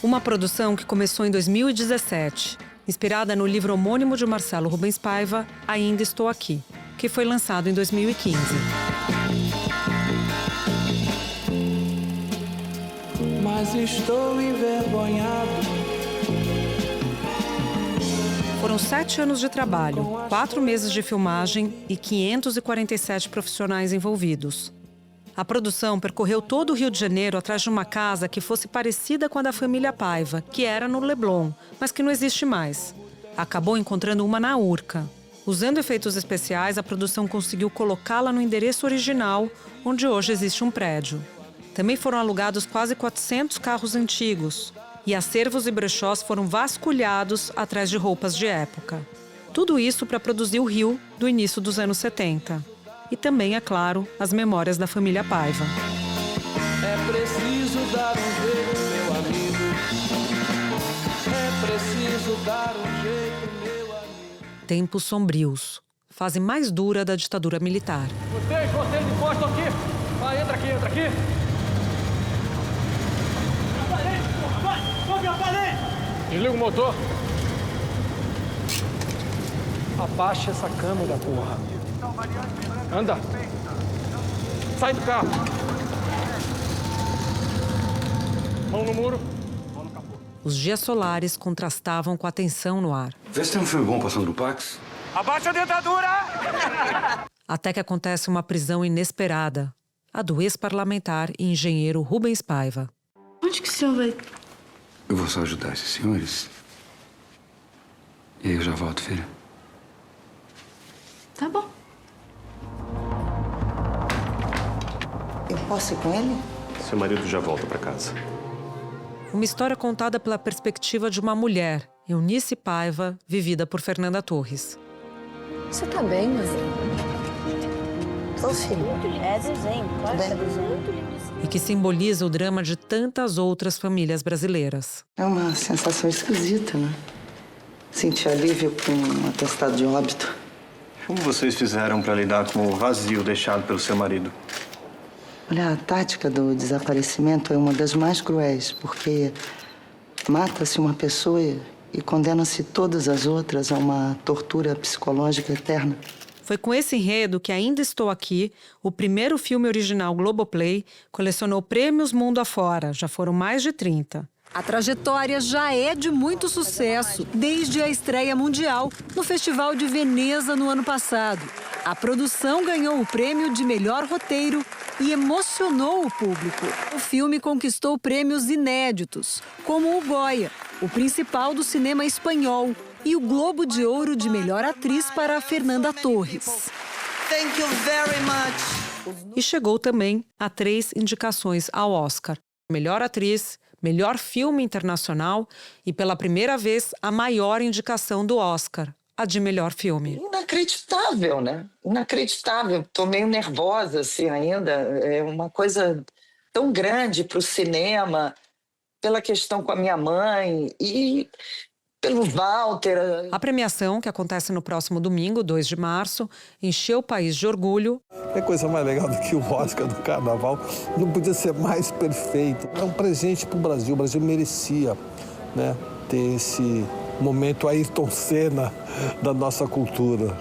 Uma produção que começou em 2017, inspirada no livro homônimo de Marcelo Rubens Paiva, Ainda Estou Aqui, que foi lançado em 2015. Mas estou envergonhado. Foram 7 anos de trabalho, 4 meses de filmagem e 547 profissionais envolvidos. A produção percorreu todo o Rio de Janeiro atrás de uma casa que fosse parecida com a da família Paiva, que era no Leblon, mas que não existe mais. Acabou encontrando uma na Urca. Usando efeitos especiais, a produção conseguiu colocá-la no endereço original, onde hoje existe um prédio. Também foram alugados quase 400 carros antigos, e acervos e brechós foram vasculhados atrás de roupas de época. Tudo isso para produzir o Rio do início dos anos 70. E também, é claro, as memórias da família Paiva. É preciso dar um jeito, meu amigo. É preciso dar um jeito, meu amigo. Tempos sombrios. Fase mais dura da ditadura militar. Vocês encostam aqui. Vai, entra aqui. Desliga o motor. Abaixa essa câmera, porra. Anda. Sai do carro. Mão no muro. Mão no capô. Os dias solares contrastavam com a tensão no ar. Vê se tem um filme bom passando no Pax. Abaixa a dentadura! Até que acontece uma prisão inesperada. A do ex-parlamentar e engenheiro Rubens Paiva. Onde que o senhor vai? Eu vou só ajudar esses senhores. E aí eu já volto, filha. Tá bom. Eu posso ir com ele? Seu marido já volta pra casa. Uma história contada pela perspectiva de uma mulher, Eunice Paiva, vivida por Fernanda Torres. Você tá bem, Mazinho? Tô, filho. É desenho, claro que é desenho. E que simboliza o drama de tantas outras famílias brasileiras. É uma sensação esquisita, né? Sentir alívio com um atestado de óbito. Como vocês fizeram pra lidar com o vazio deixado pelo seu marido? Olha, a tática do desaparecimento é uma das mais cruéis, porque mata-se uma pessoa e condena-se todas as outras a uma tortura psicológica eterna. Foi com esse enredo que Ainda Estou Aqui, o primeiro filme original Globoplay, colecionou prêmios mundo afora. Já foram mais de 30. A trajetória já é de muito sucesso, desde a estreia mundial no Festival de Veneza no ano passado. A produção ganhou o prêmio de melhor roteiro e emocionou o público. O filme conquistou prêmios inéditos, como o Goya, o principal do cinema espanhol, e o Globo de Ouro de melhor atriz para Fernanda Torres. Thank you very much. E chegou também a 3 indicações ao Oscar. Melhor atriz, melhor filme internacional e, pela primeira vez, a maior indicação do Oscar, a de melhor filme. Inacreditável, né? Inacreditável. Tô meio nervosa, assim, ainda. É uma coisa tão grande pro cinema, pela questão com a minha mãe e pelo Walter. A premiação, que acontece no próximo domingo, 2 de março, encheu o país de orgulho. É coisa mais legal do que o Oscar do Carnaval. Não podia ser mais perfeito. É um presente para o Brasil. O Brasil merecia, né, ter esse momento Ayrton Senna da nossa cultura.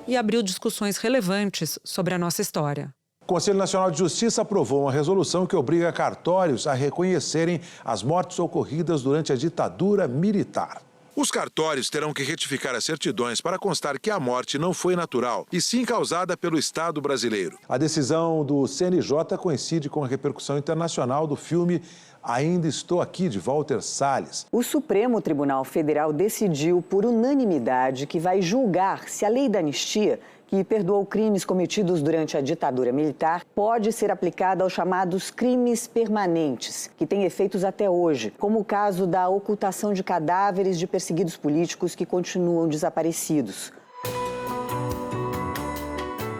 E abriu discussões relevantes sobre a nossa história. O Conselho Nacional de Justiça aprovou uma resolução que obriga cartórios a reconhecerem as mortes ocorridas durante a ditadura militar. Os cartórios terão que retificar as certidões para constar que a morte não foi natural, e sim causada pelo Estado brasileiro. A decisão do CNJ coincide com a repercussão internacional do filme Ainda Estou Aqui, de Walter Salles. O Supremo Tribunal Federal decidiu por unanimidade que vai julgar se a lei da anistia, que perdoou crimes cometidos durante a ditadura militar, pode ser aplicada aos chamados crimes permanentes, que têm efeitos até hoje, como o caso da ocultação de cadáveres de perseguidos políticos que continuam desaparecidos.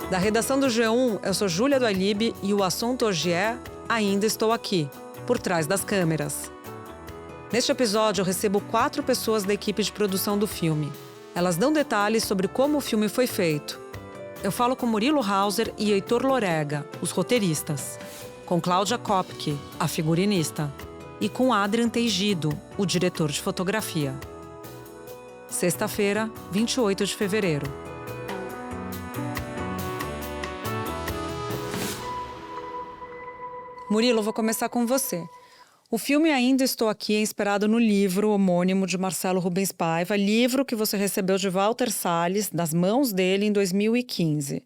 Da redação do G1, eu sou Júlia do Alibe e o assunto hoje é Ainda Estou Aqui, por trás das câmeras. Neste episódio, eu recebo 4 pessoas da equipe de produção do filme. Elas dão detalhes sobre como o filme foi feito. Eu falo com Murilo Hauser e Heitor Lorega, os roteiristas. Com Cláudia Kopke, a figurinista. e com Adrian Teigido, o diretor de fotografia. Sexta-feira, 28 de fevereiro. Murilo, vou começar com você. O filme Ainda Estou Aqui é inspirado no livro homônimo de Marcelo Rubens Paiva, livro que você recebeu de Walter Salles, das mãos dele, em 2015.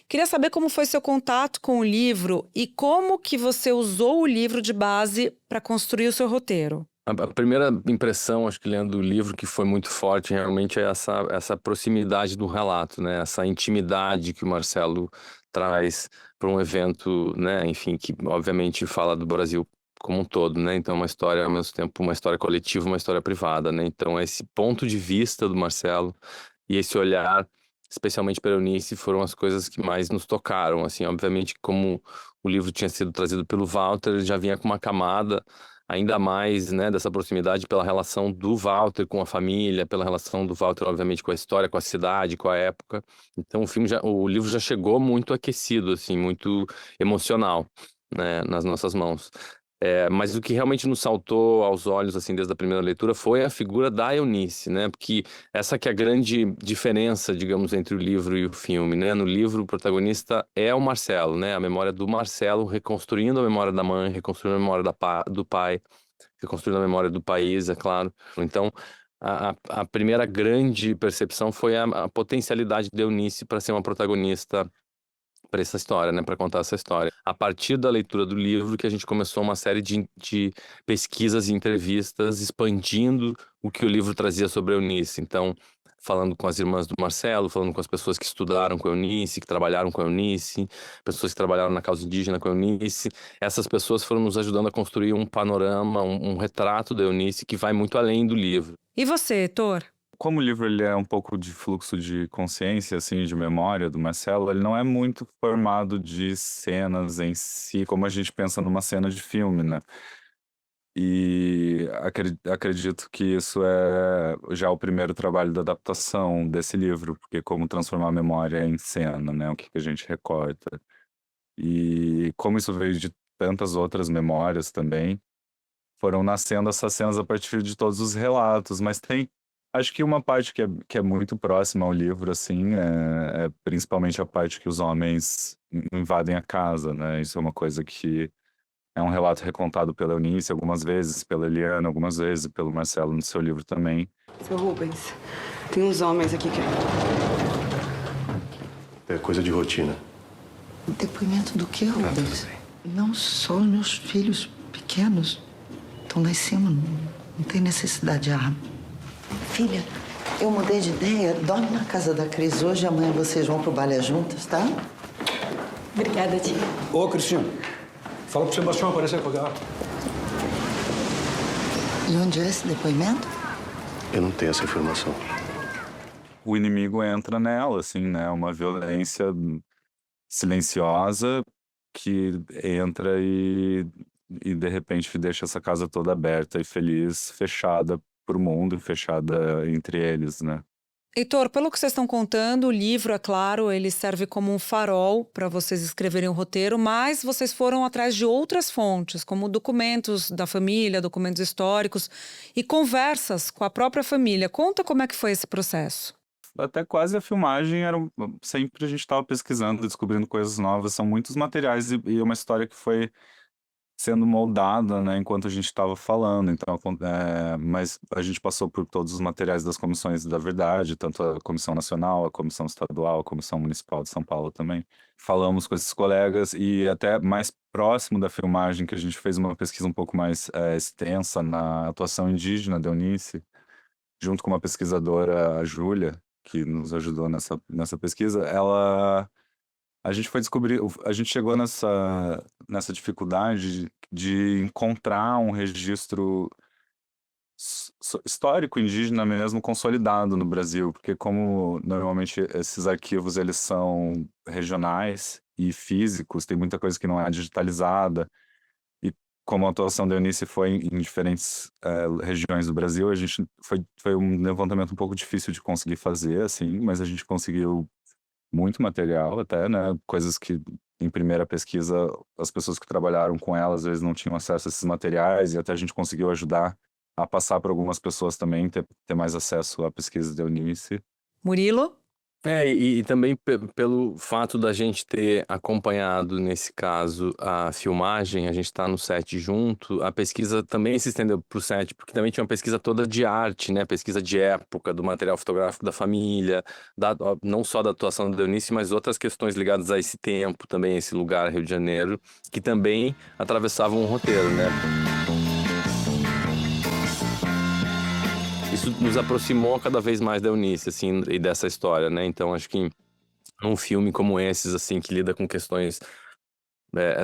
Queria saber como foi seu contato com o livro e como que você usou o livro de base para construir o seu roteiro. A primeira impressão, acho que lendo o livro, que foi muito forte, realmente é essa proximidade do relato, né? Essa intimidade que o Marcelo traz para um evento, né? Enfim, que obviamente fala do Brasil como um todo, né? Então é uma história, ao mesmo tempo, uma história coletiva, uma história privada, né? Então esse ponto de vista do Marcelo e esse olhar, especialmente para Eunice, foram as coisas que mais nos tocaram, assim. Obviamente, como o livro tinha sido trazido pelo Walter, ele já vinha com uma camada ainda mais, né, dessa proximidade pela relação do Walter com a família, pela relação do Walter, obviamente, com a história, com a cidade, com a época. Então o livro já chegou muito aquecido, assim, muito emocional, né, nas nossas mãos. Mas o que realmente nos saltou aos olhos, assim, desde a primeira leitura, foi a figura da Eunice, né? Porque essa que é a grande diferença, digamos, entre o livro e o filme, né? No livro, o protagonista é o Marcelo, né? A memória do Marcelo, reconstruindo a memória da mãe, reconstruindo a memória do pai, reconstruindo a memória do país, é claro. Então, a primeira grande percepção foi a potencialidade de Eunice para ser uma protagonista para essa história, né, para contar essa história. A partir da leitura do livro que a gente começou uma série de pesquisas e entrevistas expandindo o que o livro trazia sobre a Eunice. Então, falando com as irmãs do Marcelo, falando com as pessoas que estudaram com a Eunice, que trabalharam com a Eunice, pessoas que trabalharam na causa indígena com a Eunice. Essas pessoas foram nos ajudando a construir um panorama, um retrato da Eunice que vai muito além do livro. E você, Heitor? Como o livro ele é um pouco de fluxo de consciência, assim, de memória do Marcelo, ele não é muito formado de cenas em si, como a gente pensa numa cena de filme, né? E acredito que isso é já o primeiro trabalho da adaptação desse livro, porque como transformar a memória em cena, né? O que a gente recorta. E como isso veio de tantas outras memórias também, foram nascendo essas cenas a partir de todos os relatos, mas tem... Acho que uma parte que é muito próxima ao livro, assim, é principalmente a parte que os homens invadem a casa, né? Isso é uma coisa que é um relato recontado pela Eunice algumas vezes, pela Eliana algumas vezes, pelo Marcelo no seu livro também. Seu Rubens, tem uns homens aqui que... É coisa de rotina. Depoimento do quê, Rubens? Não só os meus filhos pequenos estão lá em cima, não tem necessidade de arma. Filha, eu mudei de ideia. Dorme na casa da Cris hoje, amanhã vocês vão pro balé juntas, tá? Obrigada, tia. Ô, Cristiano, fala pro Sebastião aparecer com a garrafa. E onde é esse depoimento? Eu não tenho essa informação. O inimigo entra nela, assim, né? Uma violência silenciosa que entra e de repente deixa essa casa toda aberta e feliz, fechada pro mundo e fechada entre eles, né? Heitor, pelo que vocês estão contando, o livro, é claro, ele serve como um farol para vocês escreverem o roteiro, mas vocês foram atrás de outras fontes, como documentos da família, documentos históricos e conversas com a própria família. Conta como é que foi esse processo. Até quase a filmagem sempre a gente estava pesquisando, descobrindo coisas novas. São muitos materiais e uma história que foi sendo moldada, né, enquanto a gente estava falando. Então, mas a gente passou por todos os materiais das comissões da verdade, tanto a Comissão Nacional, a Comissão Estadual, a Comissão Municipal de São Paulo também. Falamos com esses colegas e até mais próximo da filmagem, que a gente fez uma pesquisa um pouco mais extensa na atuação indígena da Eunice, junto com uma pesquisadora, a Júlia, que nos ajudou nessa pesquisa. A gente foi descobrir, a gente chegou nessa dificuldade de encontrar um registro histórico indígena mesmo consolidado no Brasil, porque como normalmente esses arquivos eles são regionais e físicos, tem muita coisa que não é digitalizada, e como a atuação da Eunice foi em diferentes regiões do Brasil, a gente foi um levantamento um pouco difícil de conseguir fazer, assim, mas a gente conseguiu muito material até, né? Coisas que em primeira pesquisa, as pessoas que trabalharam com ela às vezes não tinham acesso a esses materiais e até a gente conseguiu ajudar a passar para algumas pessoas também, ter mais acesso à pesquisa da Eunice. Murilo? E também pelo fato da gente ter acompanhado, nesse caso, a filmagem, a gente está no set junto, a pesquisa também se estendeu para o set, porque também tinha uma pesquisa toda de arte, né? Pesquisa de época, do material fotográfico da família, não só da atuação da Eunice, mas outras questões ligadas a esse tempo também, a esse lugar, Rio de Janeiro, que também atravessavam o roteiro, né? Isso nos aproximou cada vez mais da Eunice, assim, e dessa história, né? Então, acho que num filme como esses, assim, que lida com questões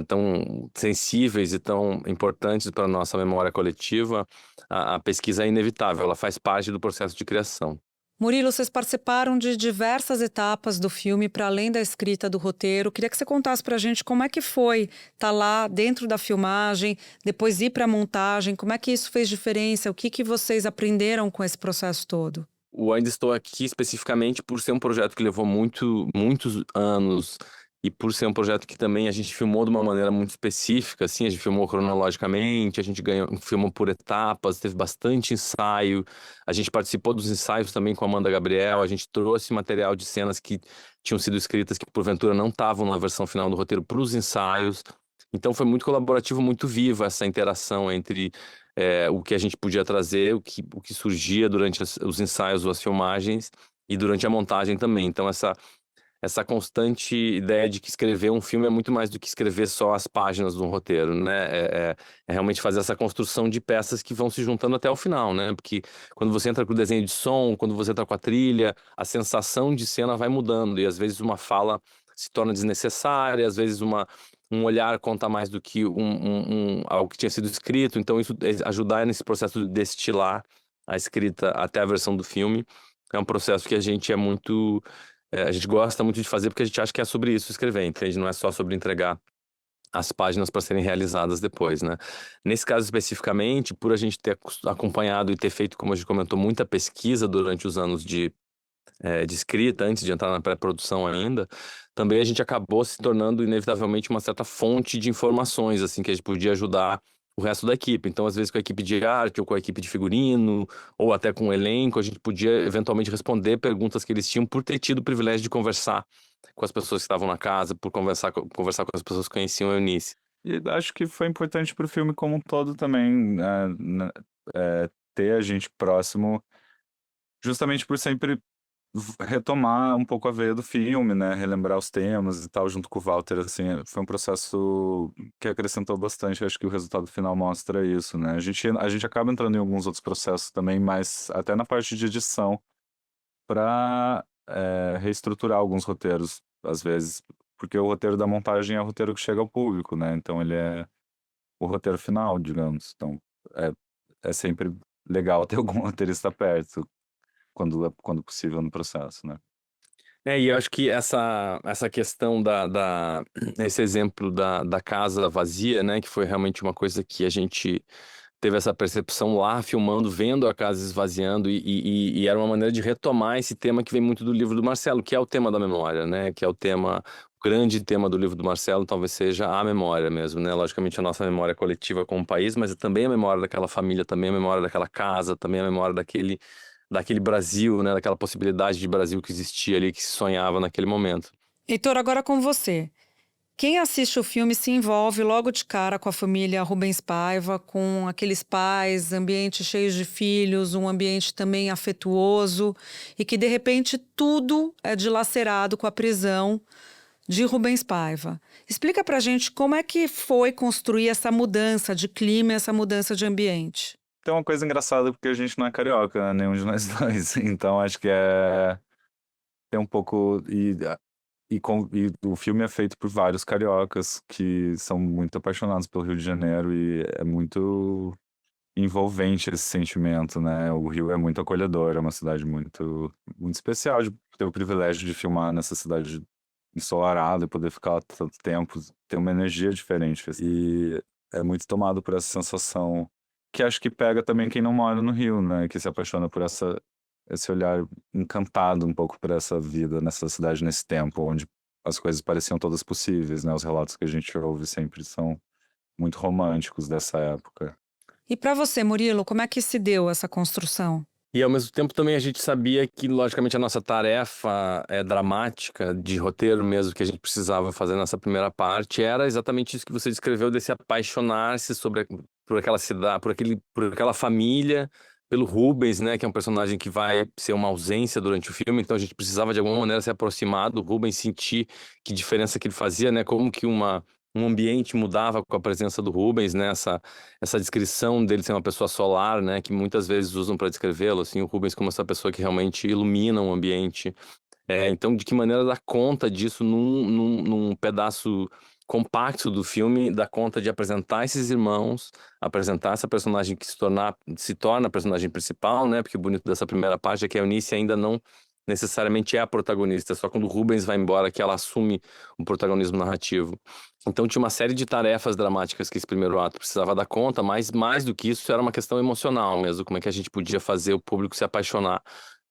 tão sensíveis e tão importantes para a nossa memória coletiva, a pesquisa é inevitável, ela faz parte do processo de criação. Murilo, vocês participaram de diversas etapas do filme para além da escrita do roteiro. Queria que você contasse para a gente como é que foi estar lá dentro da filmagem, depois ir para a montagem, como é que isso fez diferença, o que vocês aprenderam com esse processo todo? O Ainda Estou Aqui especificamente por ser um projeto que levou muitos anos e por ser um projeto que também a gente filmou de uma maneira muito específica, assim, a gente filmou cronologicamente, a gente filmou por etapas, teve bastante ensaio, a gente participou dos ensaios também com a Amanda Gabriel, a gente trouxe material de cenas que tinham sido escritas que porventura não estavam na versão final do roteiro para os ensaios, então foi muito colaborativo, muito viva essa interação entre o que a gente podia trazer, o que surgia durante os ensaios ou as filmagens e durante a montagem também, então essa constante ideia de que escrever um filme é muito mais do que escrever só as páginas de um roteiro, né? É realmente fazer essa construção de peças que vão se juntando até o final, né? Porque quando você entra com o desenho de som, quando você entra com a trilha, a sensação de cena vai mudando e às vezes uma fala se torna desnecessária, às vezes um olhar conta mais do que algo que tinha sido escrito. Então isso ajudar nesse processo de destilar a escrita até a versão do filme é um processo que a gente a gente gosta muito de fazer porque a gente acha que é sobre isso escrever, entende? Não é só sobre entregar as páginas para serem realizadas depois, né? Nesse caso especificamente, por a gente ter acompanhado e ter feito, como a gente comentou, muita pesquisa durante os anos de escrita, antes de entrar na pré-produção ainda, também a gente acabou se tornando inevitavelmente uma certa fonte de informações, assim, que a gente podia ajudar o resto da equipe. Então, às vezes, com a equipe de arte, ou com a equipe de figurino, ou até com o elenco, a gente podia eventualmente responder perguntas que eles tinham por ter tido o privilégio de conversar com as pessoas que estavam na casa, por conversar com as pessoas que conheciam a Eunice. E acho que foi importante para o filme como um todo também, ter a gente próximo, justamente por sempre retomar um pouco a veia do filme, né, relembrar os temas e tal, junto com o Walter, assim, foi um processo que acrescentou bastante, acho que o resultado final mostra isso, né, a gente acaba entrando em alguns outros processos também, mas até na parte de edição, para reestruturar alguns roteiros, às vezes, porque o roteiro da montagem é o roteiro que chega ao público, né, então ele é o roteiro final, digamos, então é sempre legal ter algum roteirista perto, quando possível no processo, né? E eu acho que essa questão esse exemplo da casa vazia, né, que foi realmente uma coisa que a gente teve essa percepção lá, filmando, vendo a casa esvaziando e era uma maneira de retomar esse tema que vem muito do livro do Marcelo, que é o tema da memória, né, que é o grande tema do livro do Marcelo, talvez seja a memória mesmo, né, logicamente a nossa memória coletiva como país, mas também a memória daquela família, também a memória daquela casa, também a memória daquele Brasil, né, daquela possibilidade de Brasil que existia ali, que se sonhava naquele momento. Heitor, agora com você. Quem assiste o filme se envolve logo de cara com a família Rubens Paiva, com aqueles pais, ambientes cheios de filhos, um ambiente também afetuoso e que, de repente, tudo é dilacerado com a prisão de Rubens Paiva. Explica pra gente como é que foi construir essa mudança de clima, essa mudança de ambiente. Tem uma coisa engraçada porque a gente não é carioca, né, nenhum de nós dois, então acho que tem um pouco e o filme é feito por vários cariocas que são muito apaixonados pelo Rio de Janeiro e é muito envolvente esse sentimento, né? O Rio é muito acolhedor, é uma cidade muito especial de ter o privilégio de filmar nessa cidade ensolarada e poder ficar lá tanto tempo, ter uma energia diferente e é muito tomado por essa sensação que acho que pega também quem não mora no Rio, né? Que se apaixona por esse olhar encantado um pouco por essa vida nessa cidade, nesse tempo, onde as coisas pareciam todas possíveis, né? Os relatos que a gente ouve sempre são muito românticos dessa época. E para você, Murilo, como é que se deu essa construção? E ao mesmo tempo também a gente sabia que, logicamente, a nossa tarefa dramática, de roteiro mesmo, que a gente precisava fazer nessa primeira parte, era exatamente isso que você descreveu, desse apaixonar-se por aquela cidade, por aquela família, pelo Rubens, né, que é um personagem que vai ser uma ausência durante o filme, então a gente precisava de alguma maneira se aproximar do Rubens, sentir que diferença que ele fazia, né, como que um ambiente mudava com a presença do Rubens, né? Essa descrição dele ser uma pessoa solar, né? Que muitas vezes usam para descrevê-lo, assim, o Rubens como essa pessoa que realmente ilumina um ambiente. Então, de que maneira dar conta disso num pedaço compacto do filme, dar conta de apresentar esses irmãos, apresentar essa personagem que se torna a personagem principal, né? Porque o bonito dessa primeira parte é que a Eunice ainda não necessariamente é a protagonista, só quando o Rubens vai embora que ela assume o protagonismo narrativo. Então tinha uma série de tarefas dramáticas que esse primeiro ato precisava dar conta, mas mais do que isso era uma questão emocional mesmo, como é que a gente podia fazer o público se apaixonar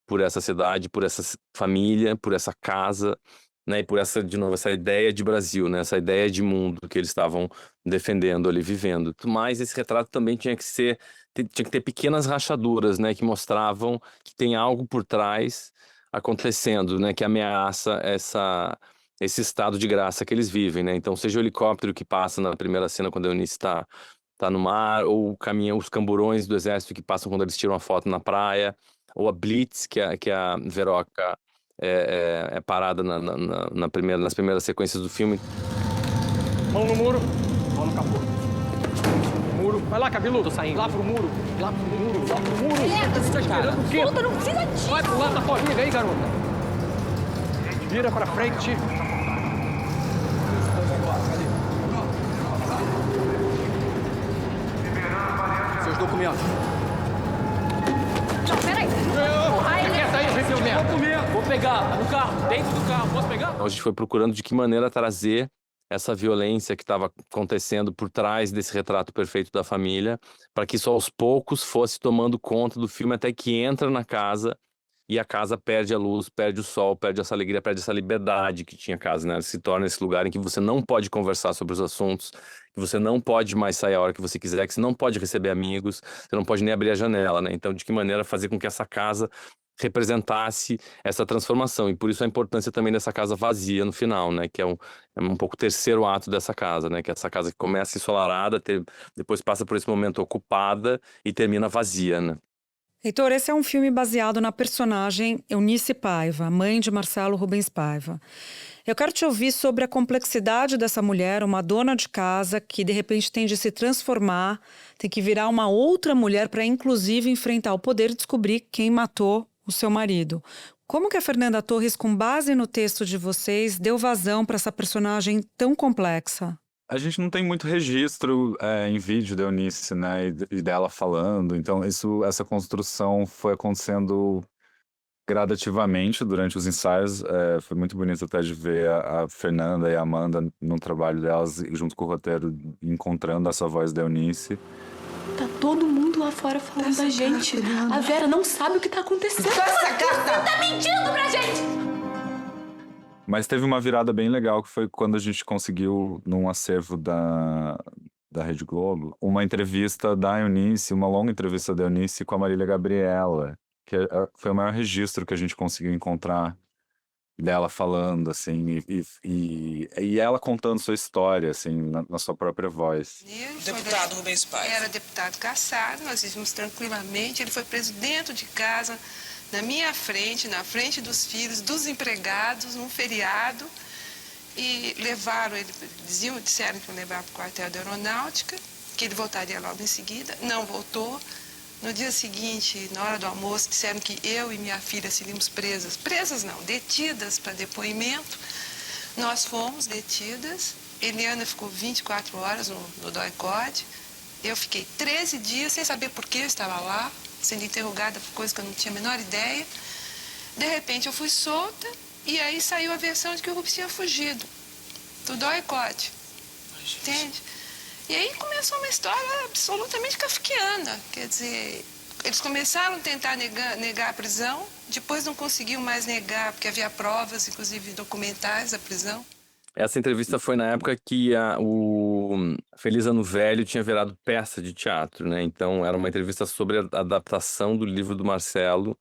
por essa cidade, por essa família, por essa casa, né, e por de novo, essa ideia de Brasil, né, essa ideia de mundo que eles estavam defendendo ali, vivendo. Mas esse retrato também tinha que ter pequenas rachaduras, né, que mostravam que tem algo por trás acontecendo, né, que ameaça esse estado de graça que eles vivem, né? Então, seja o helicóptero que passa na primeira cena quando a Eunice tá no mar, ou os camburões do exército que passam quando eles tiram a foto na praia, ou a Blitz, que a Veroca é parada nas primeiras sequências do filme. Mão no muro, mão no capô. Muro. Vai lá, cabeludo. Tô saindo. Lá pro muro. Lá pro muro. Lá pro muro. Você tá esperando o quê? Solta, não precisa disso. Vai pro lado da sozinha, vem, garota. Vira pra frente. Seus documentos. Não, peraí. Quieta aí, vem seu merda. Vou pegar no carro, dentro do carro. Posso pegar? Então, a gente foi procurando de que maneira trazer essa violência que estava acontecendo por trás desse retrato perfeito da família, para que isso aos poucos fosse tomando conta do filme até que entra na casa e a casa perde a luz, perde o sol, perde essa alegria, perde essa liberdade que tinha a casa, né? Se torna esse lugar em que você não pode conversar sobre os assuntos, que você não pode mais sair a hora que você quiser, que você não pode receber amigos, você não pode nem abrir a janela, né? Então, de que maneira fazer com que essa casa representasse essa transformação, e por isso a importância também dessa casa vazia no final, né, que é um pouco o terceiro ato dessa casa, né, que é essa casa que começa ensolarada, depois passa por esse momento ocupada e termina vazia, né. Heitor, esse é um filme baseado na personagem Eunice Paiva, mãe de Marcelo Rubens Paiva. Eu quero te ouvir sobre a complexidade dessa mulher, uma dona de casa que de repente tem de se transformar, tem que virar uma outra mulher para inclusive enfrentar o poder e descobrir quem matou o seu marido. Como que a Fernanda Torres, com base no texto de vocês, deu vazão para essa personagem tão complexa? A gente não tem muito registro em vídeo da Eunice, né, e dela falando, então essa construção foi acontecendo gradativamente durante os ensaios. Foi muito bonito até de ver a Fernanda e a Amanda no trabalho delas, junto com o roteiro, encontrando essa voz da Eunice. Tá todo mundo lá fora falando da gente. A Vera não sabe o que tá acontecendo. Essa carta! Tá mentindo pra gente! Mas teve uma virada bem legal, que foi quando a gente conseguiu, num acervo da Rede Globo, uma entrevista da Eunice, uma longa entrevista da Eunice com a Marília Gabriela, que foi o maior registro que a gente conseguiu encontrar dela falando, assim, e ela contando sua história, assim, na sua própria voz. Deputado Rubens Paiva. Era deputado cassado, nós vivemos tranquilamente, ele foi preso dentro de casa, na minha frente, na frente dos filhos, dos empregados, num feriado, e levaram ele, disseram que iam levar para o quartel da aeronáutica, que ele voltaria logo em seguida, não voltou. No dia seguinte, na hora do almoço, disseram que eu e minha filha seríamos presas não, detidas para depoimento. Nós fomos detidas, Eliana ficou 24 horas no DOI-CODE, eu fiquei 13 dias sem saber por que eu estava lá, sendo interrogada por coisas que eu não tinha a menor ideia. De repente eu fui solta e aí saiu a versão de que o Rubens tinha fugido do DOI-CODE, entende? E aí começou uma história absolutamente kafkiana, quer dizer, Eles começaram a tentar negar a prisão, depois não conseguiam mais negar, porque havia provas, inclusive documentais da prisão. Essa entrevista foi na época que o Feliz Ano Velho tinha virado peça de teatro, né? Então era uma entrevista sobre a adaptação do livro do Marcelo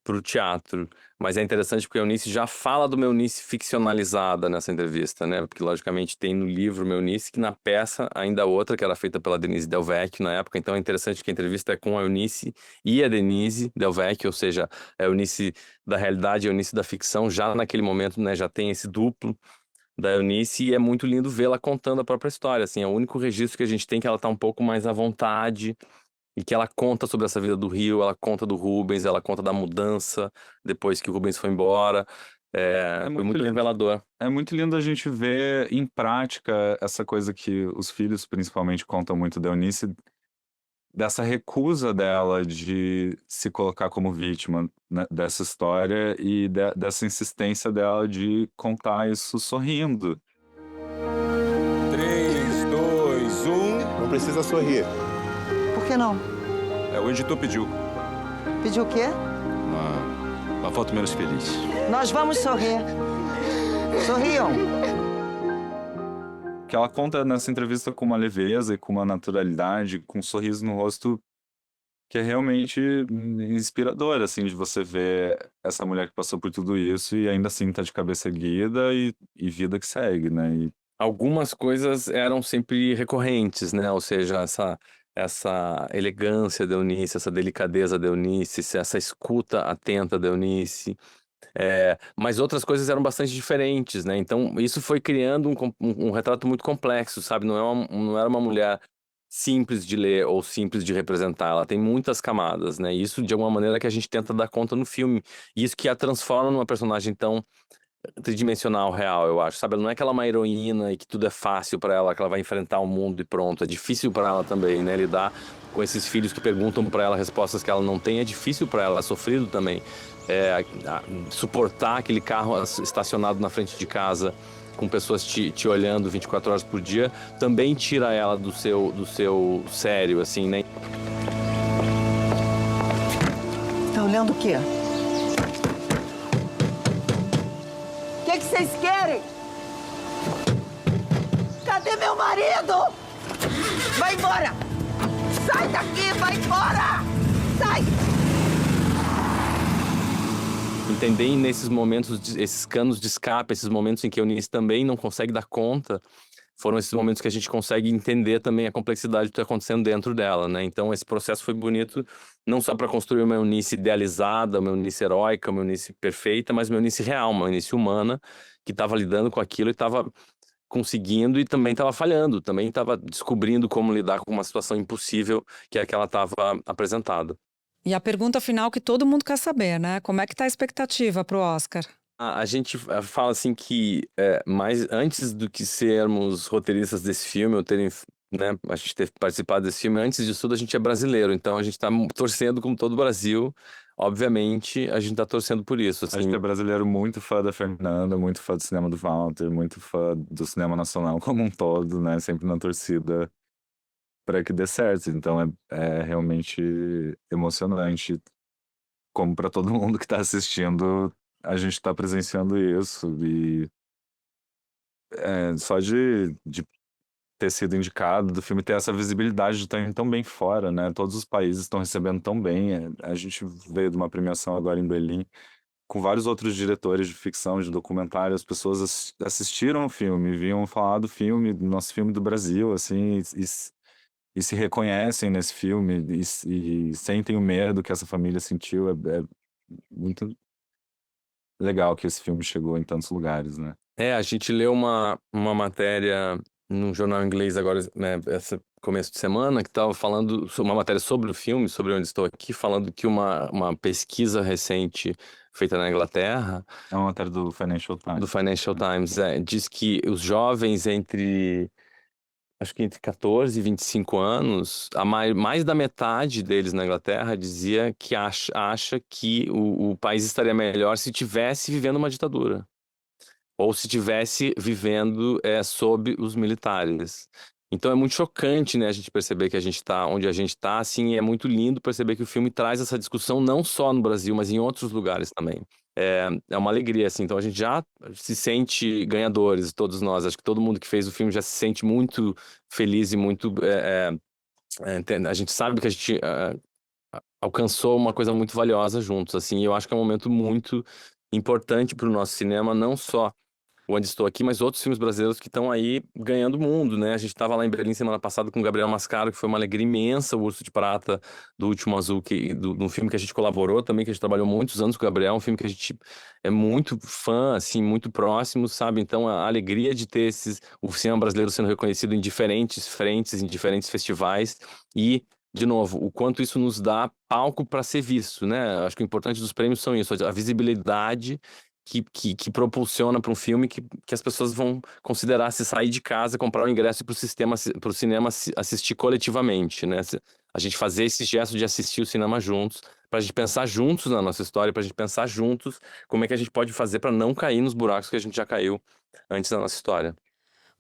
para o teatro. Mas é interessante porque a Eunice já fala do Eunice ficcionalizada nessa entrevista, né? Porque logicamente tem no livro Eunice, que na peça ainda outra, que era feita pela Denise Del Vecchio na época. Então é interessante que a entrevista é com a Eunice e a Denise Del Vecchio, ou seja, a Eunice da realidade e a Eunice da ficção. Já naquele momento, né, já tem esse duplo da Eunice, e é muito lindo vê-la contando a própria história, assim, é o único registro que a gente tem que ela tá um pouco mais à vontade, e que ela conta sobre essa vida do Rio, ela conta do Rubens, ela conta da mudança, depois que o Rubens foi embora, foi muito revelador. É muito lindo a gente ver em prática essa coisa que os filhos principalmente contam muito da Eunice, dessa recusa dela de se colocar como vítima, né, dessa história e dessa insistência dela de contar isso sorrindo. 3, 2, 1. Não precisa sorrir. Por que não? O editor pediu. Pediu o quê? Uma foto menos feliz. Nós vamos sorrir. Sorriam. Que ela conta nessa entrevista com uma leveza e com uma naturalidade, com um sorriso no rosto que é realmente inspirador, assim, de você ver essa mulher que passou por tudo isso e ainda assim tá de cabeça erguida e vida que segue, né? E algumas coisas eram sempre recorrentes, né? Ou seja, essa elegância da Eunice, essa delicadeza da Eunice, essa escuta atenta da Eunice. Mas outras coisas eram bastante diferentes, né? Então isso foi criando um retrato muito complexo, sabe? Não era uma mulher simples de ler ou simples de representar, ela tem muitas camadas, né? Isso de alguma maneira que a gente tenta dar conta no filme, e isso que a transforma numa personagem tão tridimensional, real, eu acho, sabe? Ela não é que ela é uma heroína e que tudo é fácil pra ela, que ela vai enfrentar o mundo e pronto. É difícil pra ela também, né? Lidar com esses filhos que perguntam pra ela respostas que ela não tem, é difícil pra ela, é sofrido também. Suportar aquele carro estacionado na frente de casa com pessoas te olhando 24 horas por dia também tira ela do seu sério, assim, né? Tá olhando o quê? O que vocês querem? Cadê meu marido? Vai embora! Sai daqui, vai embora! Sai! Entender nesses momentos, esses canos de escape, esses momentos em que a Eunice também não consegue dar conta, foram esses momentos que a gente consegue entender também a complexidade do que está acontecendo dentro dela, né? Então esse processo foi bonito, não só para construir uma Eunice idealizada, uma Eunice heróica, uma Eunice perfeita, mas uma Eunice real, uma Eunice humana, que estava lidando com aquilo e estava conseguindo e também estava falhando, também estava descobrindo como lidar com uma situação impossível que é a que ela estava apresentada. E a pergunta final que todo mundo quer saber, né? Como é que tá a expectativa pro Oscar? A gente fala assim que mais antes do que sermos roteiristas desse filme, ou terem, né, a gente ter participado desse filme, antes disso tudo a gente é brasileiro, então a gente tá torcendo como todo o Brasil, obviamente a gente tá torcendo por isso. Assim. A gente é brasileiro muito fã da Fernanda, muito fã do cinema do Walter, muito fã do cinema nacional como um todo, né, sempre na torcida para que dê certo, então é realmente emocionante, como para todo mundo que tá assistindo, a gente tá presenciando isso, e só de ter sido indicado, do filme ter essa visibilidade de estar indo tão bem fora, né, todos os países estão recebendo tão bem, a gente veio de uma premiação agora em Berlim, com vários outros diretores de ficção, de documentário, as pessoas assistiram o filme, vinham falar do filme, do nosso filme do Brasil, assim, e se reconhecem nesse filme e sentem o medo que essa família sentiu. É muito legal que esse filme chegou em tantos lugares, né? A gente leu uma matéria num jornal inglês agora, né, esse começo de semana, que estava falando uma matéria sobre o filme, sobre Onde Estou Aqui, falando que uma pesquisa recente feita na Inglaterra... É uma matéria do Financial Times. Do Financial Times, diz que os jovens acho que entre 14 e 25 anos, mais da metade deles na Inglaterra dizia que acha que o país estaria melhor se tivesse vivendo uma ditadura. Ou se tivesse vivendo sob os militares. Então é muito chocante, né, a gente perceber que a gente está onde a gente está, assim, e é muito lindo perceber que o filme traz essa discussão não só no Brasil, mas em outros lugares também. É uma alegria, assim, então a gente já se sente ganhadores, todos nós. Acho que todo mundo que fez o filme já se sente muito feliz e muito... a gente sabe que a gente alcançou uma coisa muito valiosa juntos, assim, e eu acho que é um momento muito importante para o nosso cinema, não só Onde Estou Aqui, mas outros filmes brasileiros que estão aí ganhando o mundo, né? A gente estava lá em Berlim semana passada com o Gabriel Mascaro, que foi uma alegria imensa, o Urso de Prata do Último Azul, de um filme que a gente colaborou também, que a gente trabalhou muitos anos com o Gabriel, um filme que a gente é muito fã, assim, muito próximo, sabe? Então a alegria de ter o cinema brasileiro sendo reconhecido em diferentes frentes, em diferentes festivais e, de novo, o quanto isso nos dá palco para ser visto, né? Acho que o importante dos prêmios são isso, a visibilidade que propulsiona para um filme que as pessoas vão considerar se sair de casa, comprar o ingresso e pro cinema assistir coletivamente, né? A gente fazer esse gesto de assistir o cinema juntos, para a gente pensar juntos na nossa história, para a gente pensar juntos como é que a gente pode fazer para não cair nos buracos que a gente já caiu antes da nossa história.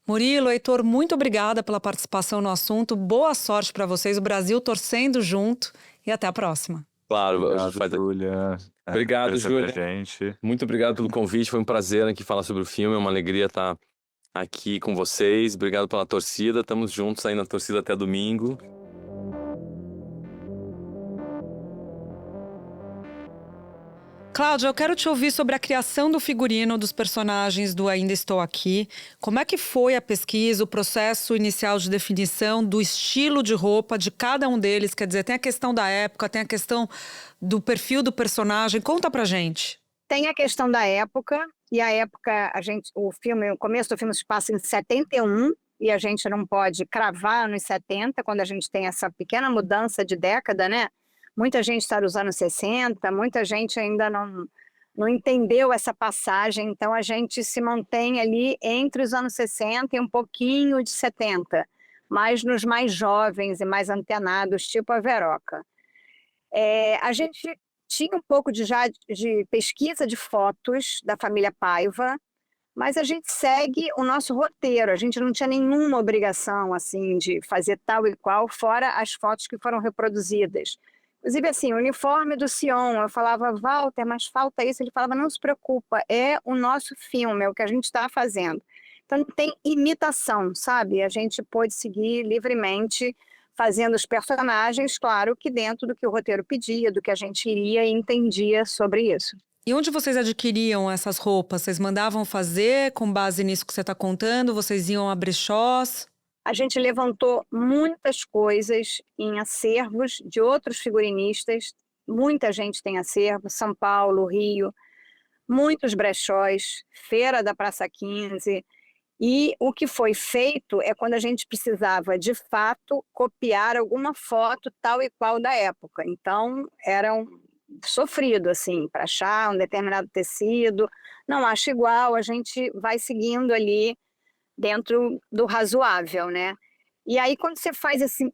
Murilo, Heitor, muito obrigada pela participação no assunto. Boa sorte para vocês, o Brasil torcendo junto e até a próxima. Claro, Obrigado, Júlia. Obrigado, Júlia. Gente. Muito obrigado pelo convite, foi um prazer aqui falar sobre o filme, é uma alegria estar aqui com vocês. Obrigado pela torcida, estamos juntos aí na torcida até domingo. Cláudia, eu quero te ouvir sobre a criação do figurino dos personagens do Ainda Estou Aqui. Como é que foi a pesquisa, o processo inicial de definição do estilo de roupa de cada um deles? Quer dizer, tem a questão da época, tem a questão do perfil do personagem. Conta pra gente. Tem a questão da época, e a época, o começo do filme se passa em 71, e a gente não pode cravar nos 70, quando a gente tem essa pequena mudança de década, né? Muita gente está nos anos 60, muita gente ainda não entendeu essa passagem, então a gente se mantém ali entre os anos 60 e um pouquinho de 70, mas nos mais jovens e mais antenados, tipo a Veroca. A gente tinha um pouco de pesquisa de fotos da família Paiva, mas a gente segue o nosso roteiro, a gente não tinha nenhuma obrigação assim, de fazer tal e qual, fora as fotos que foram reproduzidas. Inclusive, assim, o uniforme do Sion, eu falava, Walter, mas falta isso. Ele falava, não se preocupa, é o nosso filme, é o que a gente está fazendo. Então, não tem imitação, sabe? A gente pôde seguir livremente fazendo os personagens, claro que dentro do que o roteiro pedia, do que a gente iria e entendia sobre isso. E onde vocês adquiriam essas roupas? Vocês mandavam fazer com base nisso que você está contando? Vocês iam a brechós? A gente levantou muitas coisas em acervos de outros figurinistas, muita gente tem acervo, São Paulo, Rio, muitos brechós, Feira da Praça 15, e o que foi feito é quando a gente precisava, de fato, copiar alguma foto tal e qual da época. Então, era sofrido, assim, para achar um determinado tecido, não acha igual, a gente vai seguindo ali, dentro do razoável, né? E aí, quando você faz assim,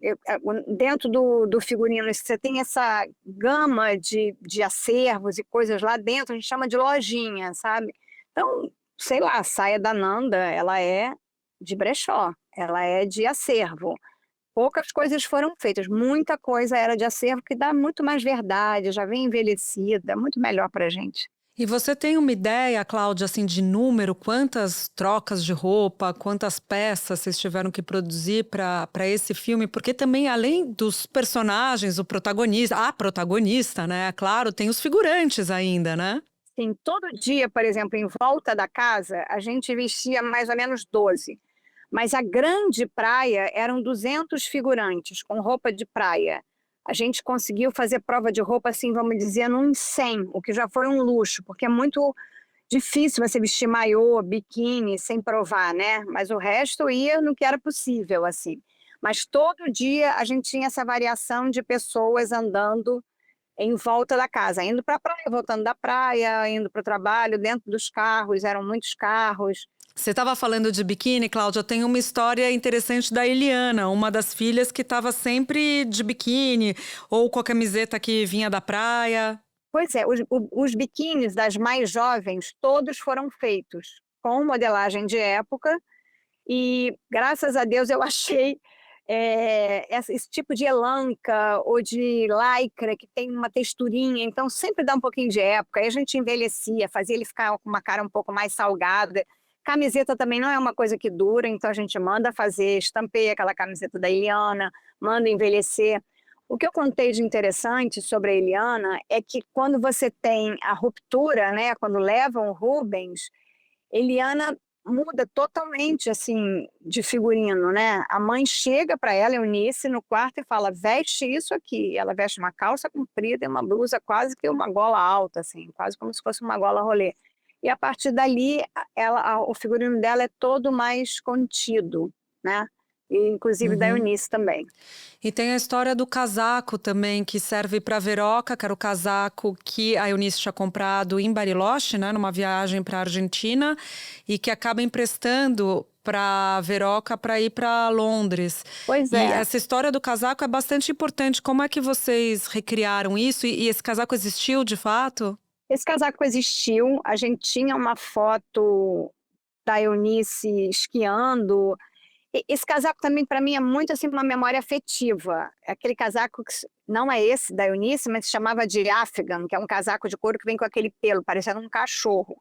dentro do figurino, você tem essa gama de acervos e coisas lá dentro, a gente chama de lojinha, sabe? Então, sei lá, a saia da Nanda, ela é de brechó, ela é de acervo. Poucas coisas foram feitas, muita coisa era de acervo, que dá muito mais verdade, já vem envelhecida, muito melhor pra gente. E você tem uma ideia, Cláudia, assim, de número? Quantas trocas de roupa, quantas peças vocês tiveram que produzir para esse filme? Porque também, além dos personagens, a protagonista, né? Claro, tem os figurantes ainda, né? Sim, todo dia, por exemplo, em volta da casa, a gente vestia mais ou menos 12. Mas a grande praia eram 200 figurantes com roupa de praia. A gente conseguiu fazer prova de roupa, assim, vamos dizer, num 100, o que já foi um luxo, porque é muito difícil você vestir maiô, biquíni, sem provar, né? Mas o resto ia no que era possível, assim. Mas todo dia a gente tinha essa variação de pessoas andando em volta da casa, indo para a praia, voltando da praia, indo para o trabalho, dentro dos carros, eram muitos carros. Você estava falando de biquíni, Cláudia, tem uma história interessante da Eliana, uma das filhas que estava sempre de biquíni ou com a camiseta que vinha da praia. Pois é, os biquínis das mais jovens, todos foram feitos com modelagem de época E, graças a Deus, eu achei esse tipo de elanca ou de lycra que tem uma texturinha, então sempre dá um pouquinho de época. Aí a gente envelhecia, fazia ele ficar com uma cara um pouco mais salgada. Camiseta também não é uma coisa que dura, então a gente manda fazer, estampei aquela camiseta da Eliana, manda envelhecer. O que eu contei de interessante sobre a Eliana é que quando você tem a ruptura, né, quando levam o Rubens, Eliana muda totalmente, assim, de figurino, né? A mãe chega para ela, Eunice, no quarto e fala, veste isso aqui. Ela veste uma calça comprida e uma blusa quase que uma gola alta, assim, quase como se fosse uma gola rolê. E a partir dali, o figurino dela é todo mais contido, né? E, inclusive da Eunice também. E tem a história do casaco também, que serve para Veroca, que era o casaco que a Eunice tinha comprado em Bariloche, né, numa viagem para a Argentina, e que acaba emprestando para Veroca para ir para Londres. Pois E é. essa história do casaco é bastante importante. Como é que vocês recriaram isso? E esse casaco existiu de fato? Esse casaco existiu, a gente tinha uma foto da Eunice esquiando. Esse casaco também, para mim, é muito assim uma memória afetiva. É aquele casaco que não é esse da Eunice, mas se chamava de Afghan, que é um casaco de couro que vem com aquele pelo, parecendo um cachorro.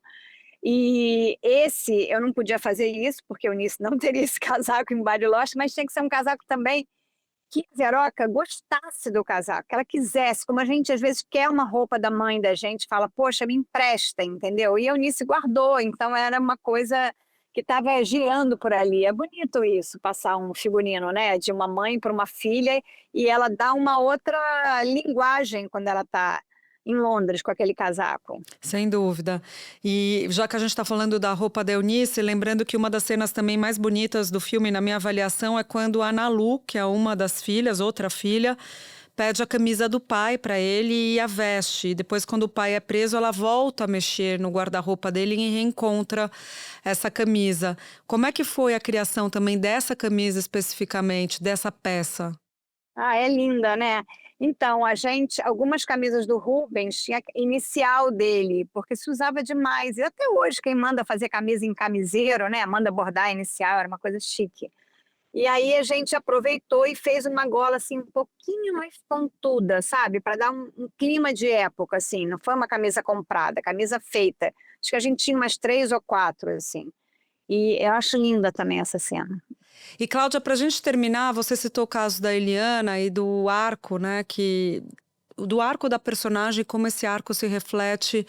E esse, eu não podia fazer isso, porque a Eunice não teria esse casaco em Bariloche, mas tinha que ser um casaco também que a Veroca gostasse do casaco, que ela quisesse, como a gente às vezes quer uma roupa da mãe da gente, fala, poxa, me empresta, entendeu? E a Eunice guardou, então era uma coisa que estava girando por ali. É bonito isso, passar um figurino, né, de uma mãe para uma filha, e ela dá uma outra linguagem quando ela está em Londres com aquele casaco. Sem dúvida. E já que a gente está falando da roupa da Eunice, lembrando que uma das cenas também mais bonitas do filme, na minha avaliação, é quando a Ana Lu, que é uma das filhas, outra filha, pede a camisa do pai para ele e a veste. E depois, quando o pai é preso, ela volta a mexer no guarda-roupa dele e reencontra essa camisa. Como é que foi a criação também dessa camisa especificamente, dessa peça? Ah, é linda, né? Então, algumas camisas do Rubens tinha inicial dele, porque se usava demais. E até hoje, quem manda fazer camisa em camiseiro, né? Manda bordar inicial, era uma coisa chique. E aí a gente aproveitou e fez uma gola assim um pouquinho mais pontuda, sabe? Para dar um clima de época, assim. Não foi uma camisa comprada, camisa feita. Acho que a gente tinha umas 3 ou 4, assim. E eu acho linda também essa cena. E, Cláudia, para a gente terminar, você citou o caso da Eliana e do arco, né? Do arco da personagem, como esse arco se reflete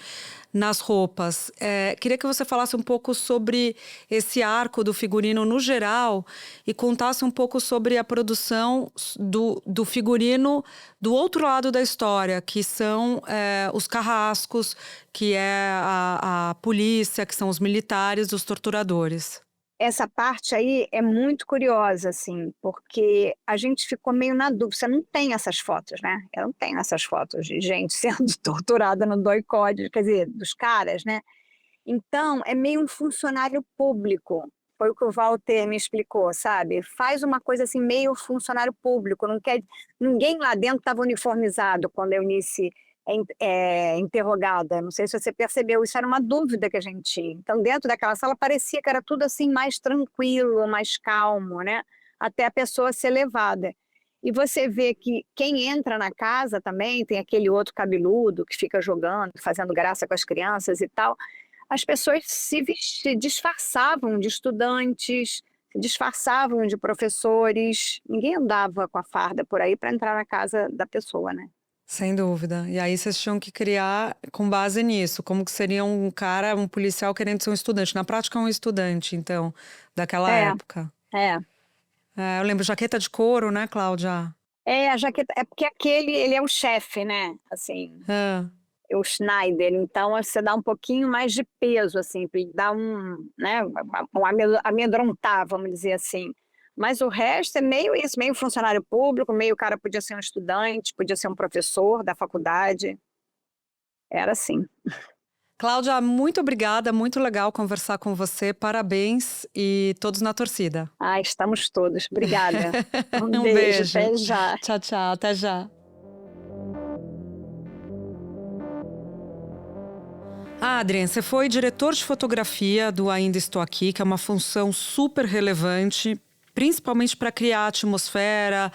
nas roupas. Queria que você falasse um pouco sobre esse arco do figurino no geral e contasse um pouco sobre a produção do figurino do outro lado da história, que são os carrascos, que é a polícia, que são os militares, os torturadores. Essa parte aí é muito curiosa, assim, porque a gente ficou meio na dúvida. Você não tem essas fotos, né? Eu não tenho essas fotos de gente sendo torturada no doicode, quer dizer, dos caras, né? Então, é meio um funcionário público. Foi o que o Walter me explicou, sabe? Faz uma coisa assim, meio funcionário público. Ninguém lá dentro estava uniformizado quando a Eunice interrogada. Não sei se você percebeu, isso era uma dúvida que a gente tinha. Então, dentro daquela sala, parecia que era tudo assim mais tranquilo, mais calmo, né? Até a pessoa ser levada. E você vê que quem entra na casa também, tem aquele outro cabeludo que fica jogando, fazendo graça com as crianças e tal. As pessoas se disfarçavam de estudantes, se disfarçavam de professores. Ninguém andava com a farda por aí para entrar na casa da pessoa, né? Sem dúvida. E aí vocês tinham que criar com base nisso, como que seria um policial querendo ser um estudante. Na prática é um estudante, então, daquela época. Eu lembro, jaqueta de couro, né, Cláudia? A jaqueta, é porque ele é o chefe, né, assim, o Schneider, então você dá um pouquinho mais de peso, assim, para dar né, amedrontar, vamos dizer assim. Mas o resto é meio isso, meio funcionário público, meio o cara podia ser um estudante, podia ser um professor da faculdade. Era assim. Cláudia, muito obrigada, muito legal conversar com você, parabéns e todos na torcida. Estamos todos, obrigada. Um beijo. Até já. Tchau, tchau, até já. Adrien, você foi diretor de fotografia do Ainda Estou Aqui, que é uma função super relevante, principalmente para criar a atmosfera,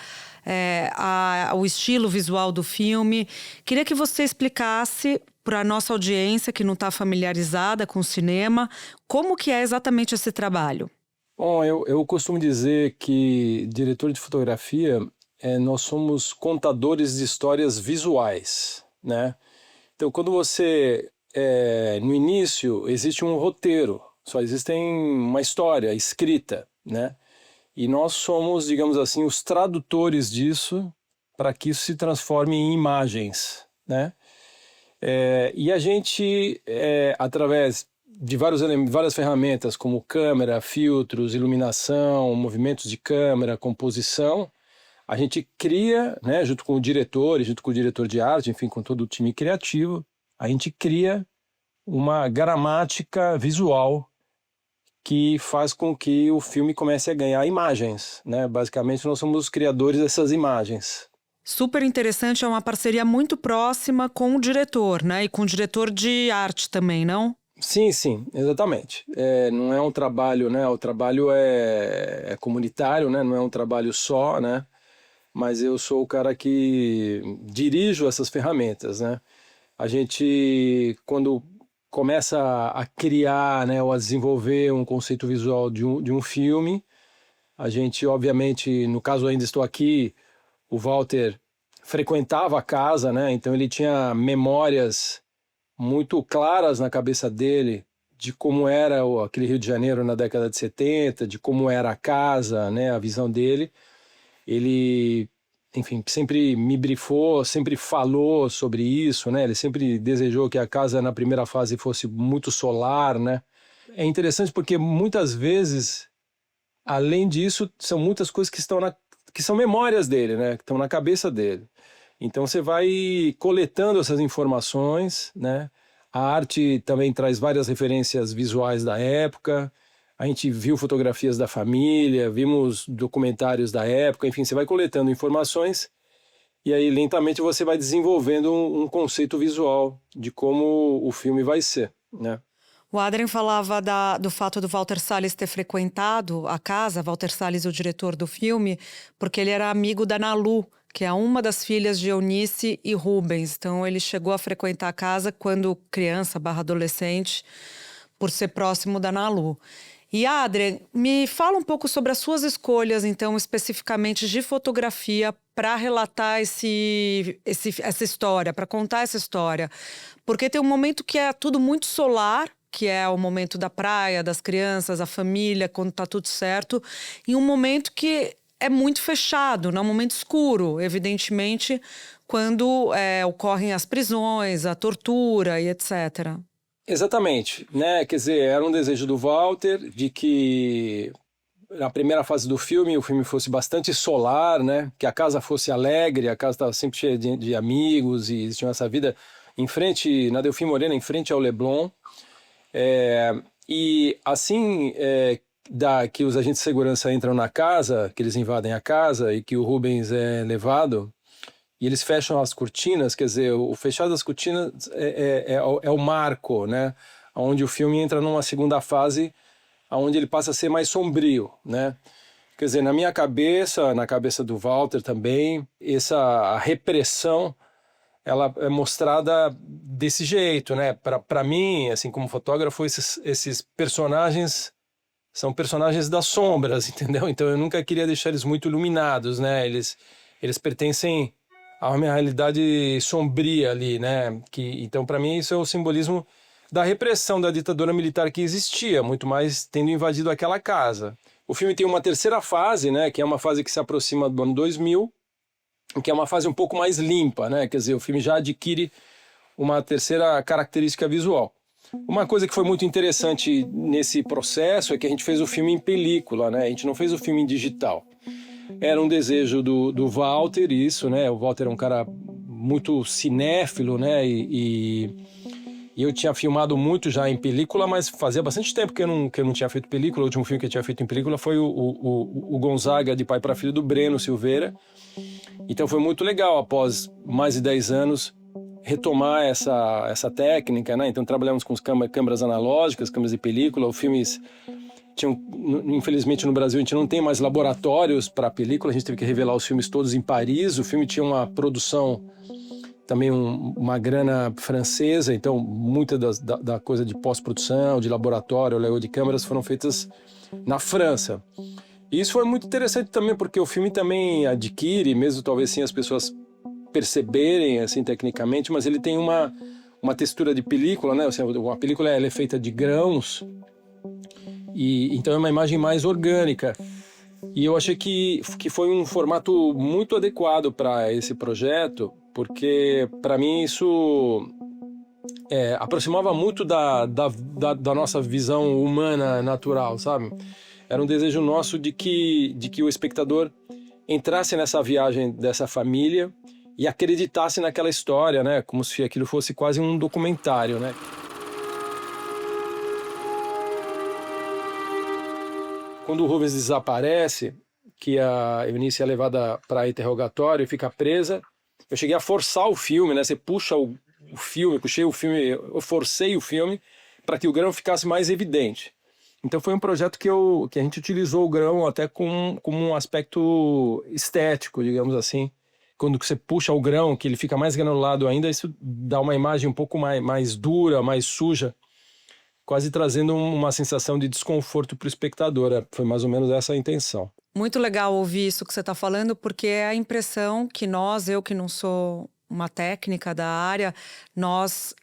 o estilo visual do filme. Queria que você explicasse para a nossa audiência que não está familiarizada com o cinema, como que é exatamente esse trabalho. Bom, eu costumo dizer que diretor de fotografia, nós somos contadores de histórias visuais, né? Então, quando você... no início, existe um roteiro, só existe uma história escrita, né? E nós somos, digamos assim, os tradutores disso para que isso se transforme em imagens, né? E a gente, através de várias ferramentas, como câmera, filtros, iluminação, movimentos de câmera, composição, a gente cria, né, junto com o diretor e junto com o diretor de arte, enfim, com todo o time criativo, a gente cria uma gramática visual que faz com que o filme comece a ganhar imagens, né? Basicamente, nós somos os criadores dessas imagens. Super interessante, é uma parceria muito próxima com o diretor, né? E com o diretor de arte também, não? Sim, exatamente. Não é um trabalho, né? O trabalho é comunitário, né? Não é um trabalho só, né? Mas eu sou o cara que dirijo essas ferramentas, né? A gente, quando começa a criar, né, ou a desenvolver um conceito visual de um filme, a gente, obviamente, no caso Ainda Estou Aqui, o Walter frequentava a casa, né? Então ele tinha memórias muito claras na cabeça dele de como era aquele Rio de Janeiro na década de 70, de como era a casa, né, a visão dele. Ele, enfim, sempre me brifou, sempre falou sobre isso, né? Ele sempre desejou que a casa na primeira fase fosse muito solar, né? É interessante porque muitas vezes, além disso, são muitas coisas que são memórias dele, né? Que estão na cabeça dele. Então você vai coletando essas informações, né? A arte também traz várias referências visuais da época. A gente viu fotografias da família, vimos documentários da época, enfim, você vai coletando informações e aí lentamente você vai desenvolvendo um conceito visual de como o filme vai ser, né? O Adrien falava do fato do Walter Salles ter frequentado a casa, Walter Salles, o diretor do filme, porque ele era amigo da Nalu, que é uma das filhas de Eunice e Rubens. Então ele chegou a frequentar a casa quando criança, adolescente, por ser próximo da Nalu. E Adrien, me fala um pouco sobre as suas escolhas, então, especificamente de fotografia para relatar essa história, para contar essa história. Porque tem um momento que é tudo muito solar, que é o momento da praia, das crianças, a família, quando está tudo certo, e um momento que é muito fechado, né? Um momento escuro, evidentemente, quando ocorrem as prisões, a tortura e etc. Exatamente, né? Quer dizer, era um desejo do Walter de que na primeira fase do filme o filme fosse bastante solar, né? Que a casa fosse alegre, a casa estava sempre cheia de amigos e tinha essa vida em frente, na Delfim Moreno, em frente ao Leblon. E assim que os agentes de segurança entram na casa, que eles invadem a casa e que o Rubens é levado, e eles fecham as cortinas, quer dizer, o fechado das cortinas é o marco, né? Onde o filme entra numa segunda fase, onde ele passa a ser mais sombrio, né? Quer dizer, na minha cabeça, na cabeça do Walter também, a repressão, ela é mostrada desse jeito, né? Para mim, assim, como fotógrafo, esses personagens são personagens das sombras, entendeu? Então eu nunca queria deixar eles muito iluminados, né? Eles pertencem a uma realidade sombria ali, né? Então, para mim, isso é o simbolismo da repressão da ditadura militar que existia, muito mais tendo invadido aquela casa. O filme tem uma terceira fase, né? Que é uma fase que se aproxima do ano 2000, que é uma fase um pouco mais limpa, né? Quer dizer, o filme já adquire uma terceira característica visual. Uma coisa que foi muito interessante nesse processo é que a gente fez o filme em película, né? A gente não fez o filme em digital. Era um desejo do Walter, isso, né? O Walter é um cara muito cinéfilo, né? E eu tinha filmado muito já em película, mas fazia bastante tempo que eu não tinha feito película. O último filme que eu tinha feito em película foi o Gonzaga, de Pai para Filho, do Breno Silveira. Então foi muito legal, após mais de 10 anos, retomar essa técnica, né? Então trabalhamos com câmeras analógicas, câmeras de película, os filmes infelizmente no Brasil a gente não tem mais laboratórios para película, a gente teve que revelar os filmes todos em Paris. O filme tinha uma produção também uma grana francesa, então muita da coisa de pós-produção, de laboratório, Léo, de câmeras foram feitas na França. E isso foi muito interessante também, porque o filme também adquire, mesmo talvez sem as pessoas perceberem assim tecnicamente, mas ele tem uma textura de película, né? A película ela é feita de grãos, e então é uma imagem mais orgânica. E eu achei que foi um formato muito adequado para esse projeto, porque para mim isso aproximava muito da nossa visão humana natural, sabe? Era um desejo nosso de que o espectador entrasse nessa viagem dessa família e acreditasse naquela história, né? Como se aquilo fosse quase um documentário, né? Quando o Rubens desaparece, que a Eunice é levada para interrogatório e fica presa, eu cheguei a forçar o filme, né? Você puxa o filme, eu forcei o filme para que o grão ficasse mais evidente. Então foi um projeto que a gente utilizou o grão até como um aspecto estético, digamos assim. Quando você puxa o grão, que ele fica mais granulado ainda, isso dá uma imagem um pouco mais dura, mais suja, quase trazendo uma sensação de desconforto para o espectador. Foi mais ou menos essa a intenção. Muito legal ouvir isso que você está falando, porque é a impressão que eu que não sou uma técnica da área, nós,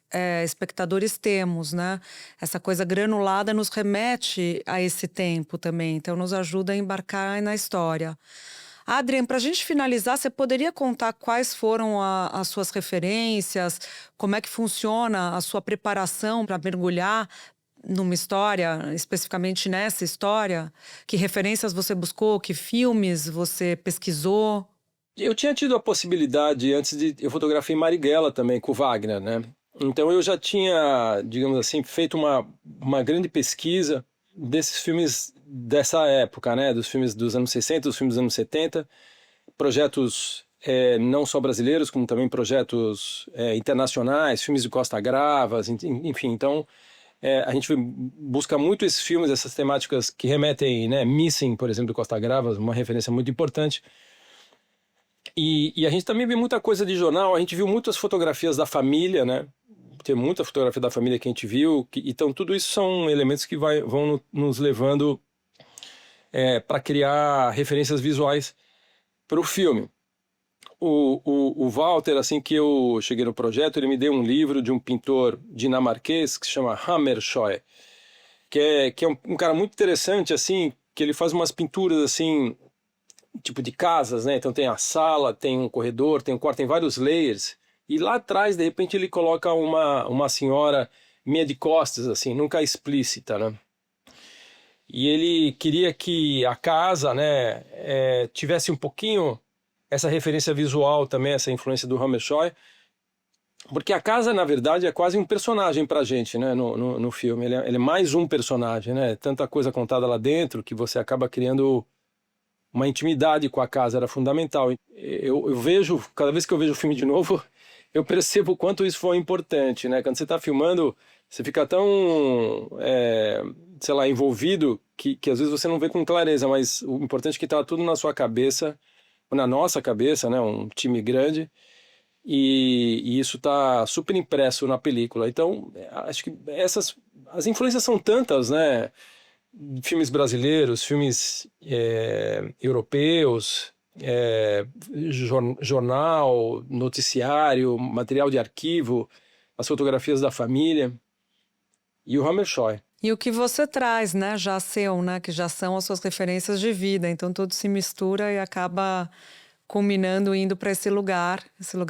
espectadores, temos, né? Essa coisa granulada nos remete a esse tempo também, então nos ajuda a embarcar na história. Adrian, para a gente finalizar, você poderia contar quais foram as suas referências, como é que funciona a sua preparação para mergulhar numa história, especificamente nessa história? Que referências você buscou, que filmes você pesquisou? Eu tinha tido a possibilidade, eu fotografei Marighella também, com Wagner, né? Então eu já tinha, digamos assim, feito uma grande pesquisa desses filmes dessa época, né? Dos filmes dos anos 60, dos filmes dos anos 70, projetos não só brasileiros, como também projetos internacionais, filmes de Costa Gravas, enfim. Então a gente busca muito esses filmes, essas temáticas que remetem, né? Missing, por exemplo, do Costa Gravas, uma referência muito importante. E a gente também viu muita coisa de jornal, a gente viu muitas fotografias da família, né? Tem muita fotografia da família que a gente viu, então tudo isso são elementos que vão nos levando para criar referências visuais para o filme. O Walter, assim que eu cheguei no projeto, ele me deu um livro de um pintor dinamarquês que se chama Hammershøi, que é um cara muito interessante, assim, que ele faz umas pinturas assim, tipo de casas, né? Então tem a sala, tem um corredor, tem um quarto, tem vários layers. E lá atrás, de repente, ele coloca uma senhora meia de costas, assim, nunca explícita, né? E ele queria que a casa, né, tivesse um pouquinho essa referência visual também, essa influência do Hammershøi, porque a casa, na verdade, é quase um personagem pra gente, né, no filme. Ele é mais um personagem, né? Tanta coisa contada lá dentro que você acaba criando uma intimidade com a casa, era fundamental. Eu vejo, cada vez que eu vejo o filme de novo, eu percebo o quanto isso foi importante, né? Quando você está filmando, você fica tão, sei lá, envolvido que às vezes você não vê com clareza, mas o importante é que está tudo na sua cabeça, na nossa cabeça, né? Um time grande, e isso está super impresso na película. Então, acho que as influências são tantas, né? Filmes brasileiros, filmes europeus, jornal, noticiário, material de arquivo, as fotografias da família e o Hammershøi. E o que você traz, né, já seu, né, que já são as suas referências de vida, então tudo se mistura e acaba culminando indo para esse lugar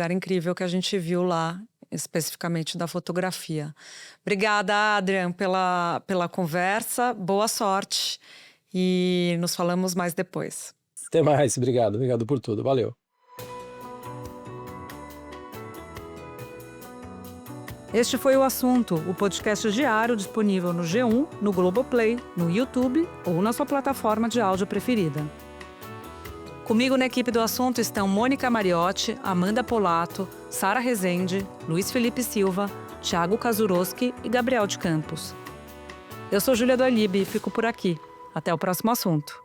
incrível que a gente viu lá, especificamente da fotografia. Obrigada, Adrian, pela conversa, boa sorte e nos falamos mais depois. Até mais, obrigado por tudo, valeu. Este foi o Assunto, o podcast diário disponível no G1, no Globoplay, no YouTube ou na sua plataforma de áudio preferida. Comigo na equipe do Assunto estão Mônica Mariotti, Amanda Polato, Sara Rezende, Luiz Felipe Silva, Thiago Kazuroski e Gabriel de Campos. Eu sou Júlia do Alibe e fico por aqui. Até o próximo assunto.